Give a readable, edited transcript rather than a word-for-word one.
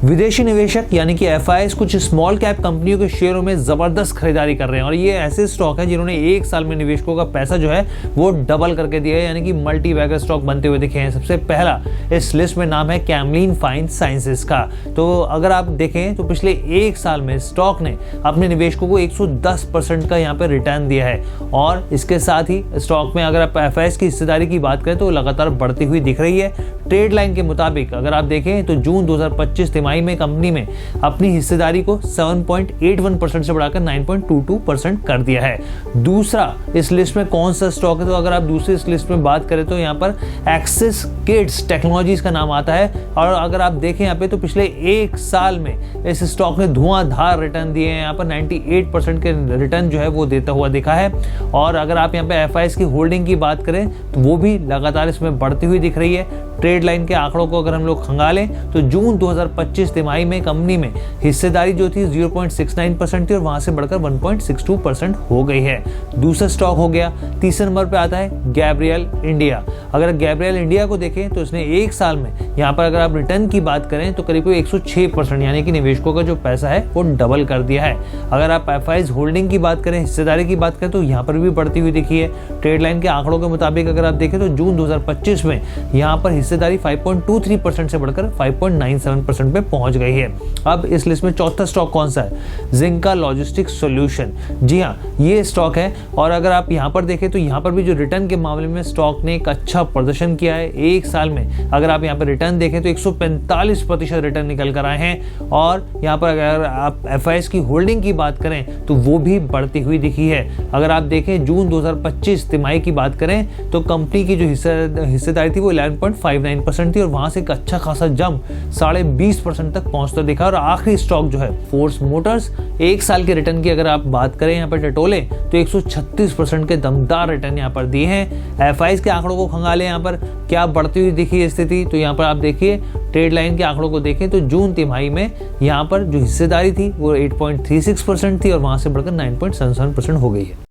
विदेशी निवेशक यानी कि एफआईएस कुछ स्मॉल कैप कंपनियों के शेयरों में जबरदस्त खरीदारी कर रहे हैं और ये ऐसे स्टॉक है जिन्होंने एक साल में निवेशकों का पैसा जो है वो डबल करके दिया है, यानी कि मल्टी बैगर स्टॉक बनते हुए दिखे हैं। सबसे पहला इस लिस्ट में नाम है कैमलिन फाइन साइंसेस का। तो अगर आप देखें तो पिछले एक साल में स्टॉक ने अपने निवेशकों को 110% का यहाँ पे रिटर्न दिया है और इसके साथ ही स्टॉक में अगर आप एफआईएस की हिस्सेदारी की बात करें तो लगातार बढ़ती हुई दिख रही है। ट्रेड लाइन के मुताबिक अगर आप देखें तो जून 2025 तिमाही में कंपनी में अपनी हिस्सेदारी को 7.81% से बढ़ाकर 9.22% कर दिया है। दूसरा इस लिस्ट में कौन सा स्टॉक है, तो अगर आप दूसरी इस लिस्ट में बात करें तो यहाँ पर एक्सिस किड्स टेक्नोलॉजीज का नाम आता है और अगर आप देखें यहाँ पे तो पिछले एक साल में इस स्टॉक ने धुआंधार रिटर्न दिए हैं। यहाँ पर 98% के रिटर्न जो है वो देता हुआ दिखा है और अगर आप यहाँ पे एफआईएस की होल्डिंग की बात करें तो वो भी लगातार इसमें बढ़ती हुई दिख रही है। ट्रेड लाइन के आंकड़ों को अगर हम लोग खंगालें तो जून 2025 तिमाही में कंपनी में हिस्सेदारी जो थी 0.69% थी और वहां से बढ़कर 1.62% हो गई है। दूसरा स्टॉक हो गया, तीसरे नंबर पे आता है गैब्रियल इंडिया। अगर गैब्रियल इंडिया को देखें तो इसने एक साल में यहाँ पर अगर आप रिटर्न की बात करें तो करीब 106% यानी कि निवेशकों का जो पैसा है वो डबल कर दिया है। अगर आप एफआईएस होल्डिंग की बात करें, हिस्सेदारी की बात करें तो यहाँ पर भी बढ़ती हुई दिखी है। ट्रेड लाइन के आंकड़ों के मुताबिक अगर आप देखें तो जून 2025 में यहाँ पर हिस्सेदारी 5.23% से बढ़कर 5.97% पे पहुंच गई है। अब इस लिस्ट में चौथा स्टॉक कौन सा है, जिंका लॉजिस्टिक्स सॉल्यूशन। जी हाँ, ये स्टॉक है और अगर आप यहाँ पर देखें तो यहाँ पर भी जो रिटर्न के मामले में स्टॉक ने एक अच्छा प्रदर्शन किया है। एक साल में अगर आप यहाँ पर रिटर्न देखें तो 145% रिटर्न निकल कर आए हैं और यहाँ पर अगर आप एफआईएस की होल्डिंग की बात करें तो वो भी बढ़ती हुई दिखी है। अगर आप देखें जून 2025 तिमाही की बात करें तो कंपनी की जो हिस्सेदारी थी वो 11.59% थी और वहां से एक अच्छा खासा जंप 20.5% तक पहुंचता दिखा। और आखिरी स्टॉक जो है फोर्स मोटर्स, एक साल के रिटर्न की अगर आप बात करें यहाँ पर टटोले तो 136% के दमदार रिटर्न यहाँ पर दिए हैं। एफआईएस के आंकड़ों को खंगाले यहाँ पर क्या बढ़ती हुई दिखी स्थिति, तो यहाँ पर आप देखिए ट्रेड लाइन के आंकड़ों को देखें तो जून तिमाही में यहाँ पर जो हिस्सेदारी थी वो 8.36% थी और वहां से बढ़कर 9.77% हो गई है।